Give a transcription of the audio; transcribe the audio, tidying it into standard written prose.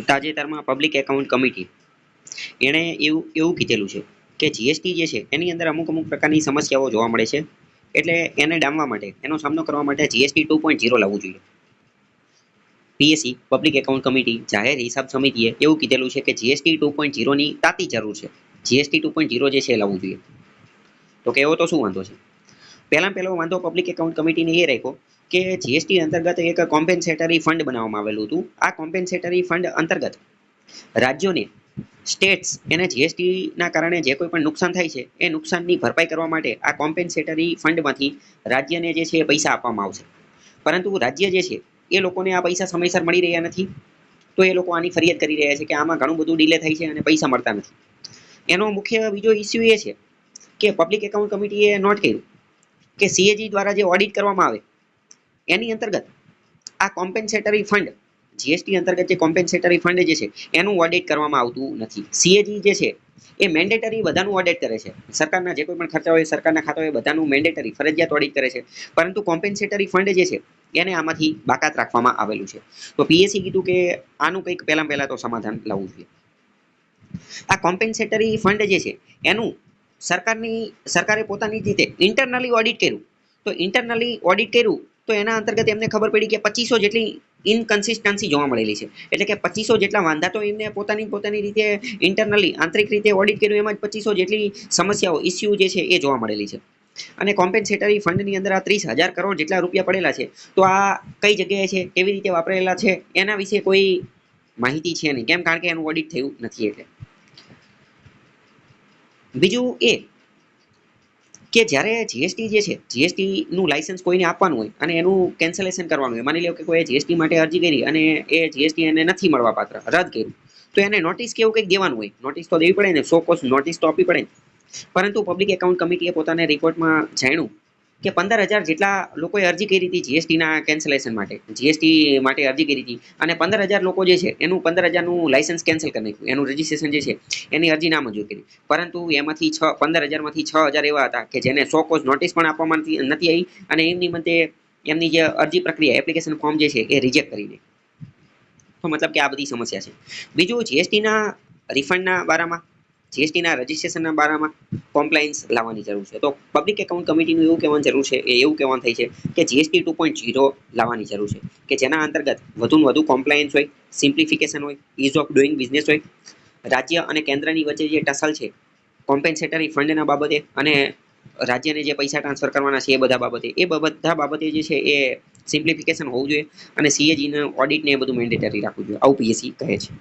તાજેતરમાં public account committee એણે એવું કીધેલું છે કે જીએસટી જે છે એની અંદર અમુક પ્રકારની સમસ્યાઓ જોવા મળે છે, એટલે એને ડામવા માટે, એનો સામનો કરવા માટે જીએસટી 2.0 લાવવું જોઈએ. પીએસસી પબ્લિક એકાઉન્ટ કમિટી જાહેર હિસાબ સમિતિએ એવું કીધેલું છે કે જીએસટી 2.0 ની તાતી જરૂર છે. જીએસટી 2.0 જે છે એ લાવવું જોઈએ. તો કેવો તો શું વાંધો છે? પહેલો વાંધો પબ્લિક એકાઉન્ટ કમિટીને એ રાખ્યો કે જીએસટી અંતર્ગત એક કોમ્પેન્સેટરી ફંડ બનાવવામાં આવેલું હતું. આ કોમ્પેન્સેટરી ફંડ અંતર્ગત રાજ્યોને, સ્ટેટ્સ એને જીએસટીના કારણે જે કોઈ પણ નુકસાન થાય છે એ નુકસાનની ભરપાઈ કરવા માટે આ કોમ્પેન્સેટરી ફંડમાંથી રાજ્યને જે છે એ પૈસા આપવામાં આવશે. પરંતુ રાજ્ય જે છે એ લોકોને આ પૈસા સમયસર મળી રહ્યા નથી, તો એ લોકો આની ફરિયાદ કરી રહ્યા છે કે આમાં ઘણું બધું ડીલે થાય છે અને પૈસા મળતા નથી. એનો મુખ્ય બીજો ઇસ્યુ એ છે કે પબ્લિક એકાઉન્ટ કમિટીએ નોટ કર્યું કે સીએજી દ્વારા જે ઓડિટ કરવામાં આવે એની અંતર્ગત આ કોમ્પેન્સેટરી ફંડ, જીએસટી અંતર્ગત જે કોમ્પેન્સેટરી ફંડ જે છે એનું ઓડિટ કરવામાં આવતું નથી. સીએજી જે છે એ મેન્ડેટરી બધાનું ઓડિટ કરે છે. સરકારના જે કોઈ પણ ખર્ચા હોય, સરકારના ખાતા હોય, બધાનું મેન્ડેટરી ફરજિયાત ઓડિટ કરે છે. પરંતુ કોમ્પેન્સેટરી ફંડ જે છે એને આમાંથી બાકાત રાખવામાં આવેલું છે. તો પીએસસી કીધું કે આનું કંઈક પહેલા તો સમાધાન લાવવું જોઈએ. આ કોમ્પેન્સેટરી ફંડ જે છે એનું સરકારે પોતાની રીતે ઇન્ટરનલી ઓડિટ કર્યું. તો ઇન્ટરનલી ઓડિટ કર્યું તો એના અંતર્ગત એમને ખબર પડી કે 2500 જેટલી ઇનકન્સિસ્ટન્સી જોવા મળેલી છે. એટલે કે 2500 જેટલા વાંધા તો એમને પોતાની રીતે ઇન્ટરનલી આંતરિક રીતે ઓડિટ કર્યું, એમાં 2500 જેટલી સમસ્યાઓ, ઇસ્યુ જે છે એ જોવા મળેલી છે. અને કોમ્પેન્સેટરી ફંડની અંદર આ 30,000 કરોડ જેટલા રૂપિયા પડેલા છે. તો આ કઈ જગ્યાએ છે, કેવી રીતે વાપરેલા છે, એના વિશે કોઈ માહિતી છે નહીં. કેમ? કારણ કે એનું ઓડિટ થયું નથી. એટલે બીજું એ કે જ્યારે જીએસટી જે છે, જીએસટીનું લાયસન્સ કોઈને આપવાનું હોય અને એનું કેન્સલેશન કરવાનું હોય, માની લો કે કોઈ જીએસટી માટે અરજી કરી અને એ જીએસટી એને નથી મળવા પાત્ર, રદ કર્યું, તો એને નોટિસ કેવું કંઈક દેવાનું હોય. નોટિસ તો દેવી પડે ને, સો કોસ નોટિસ તો આપવી પડે. પરંતુ પબ્લિક એકાઉન્ટ કમિટીએ પોતાના રિપોર્ટમાં જાણ્યું કે 15,000 જેટલા લોકોએ અરજી કરી હતી જીએસટીના કેન્સલેશન માટે, જીએસટી માટે અરજી કરી હતી, અને 15,000 લોકો જે છે એનું 15,000નું લાયસન્સ કેન્સલ કરી નાખ્યું, એનું રજીસ્ટ્રેશન જે છે એની અરજી નામંજૂર કરી. પરંતુ એમાંથી 15,000માંથી 6,000 એવા હતા કે જેને સો કોઝ નોટિસ પણ આપવામાં નથી આવી, અને એમની મતે એમની જે અરજી પ્રક્રિયા, એપ્લિકેશન ફોર્મ જે છે એ રિજેક્ટ કરીને. તો મતલબ કે આ બધી સમસ્યા છે. બીજું જીએસટીના રિફંડના બારામાં, જીએસટીના રજીસ્ટ્રેશનના બારામાં કોમ્પ્લાયન્સ લાવવાની જરૂર છે. તો પબ્લિક એકાઉન્ટ કમિટીનું એવું કહેવાની જરૂર છે, એવું કહેવાનું થાય છે કે જીએસટી 2.0 લાવવાની જરૂર છે કે જેના અંતર્ગત વધુમાં વધુ કોમ્પ્લાયન્સ હોય, સિમ્પ્લિફિકેશન હોય, ઇઝ ઓફ ડુઈંગ બિઝનેસ હોય. રાજ્ય અને કેન્દ્રની વચ્ચે જે ટસલ છે કોમ્પેન્સેટરી ફંડના બાબતે અને રાજ્યને જે પૈસા ટ્રાન્સફર કરવાના છે એ બધા બાબતે જે છે એ સિમ્પ્લિફિકેશન હોવું જોઈએ, અને સીએજીનું ઓડિટને એ બધું મેન્ડેટરી રાખવું જોઈએ. આવું પીએસસી કહે છે.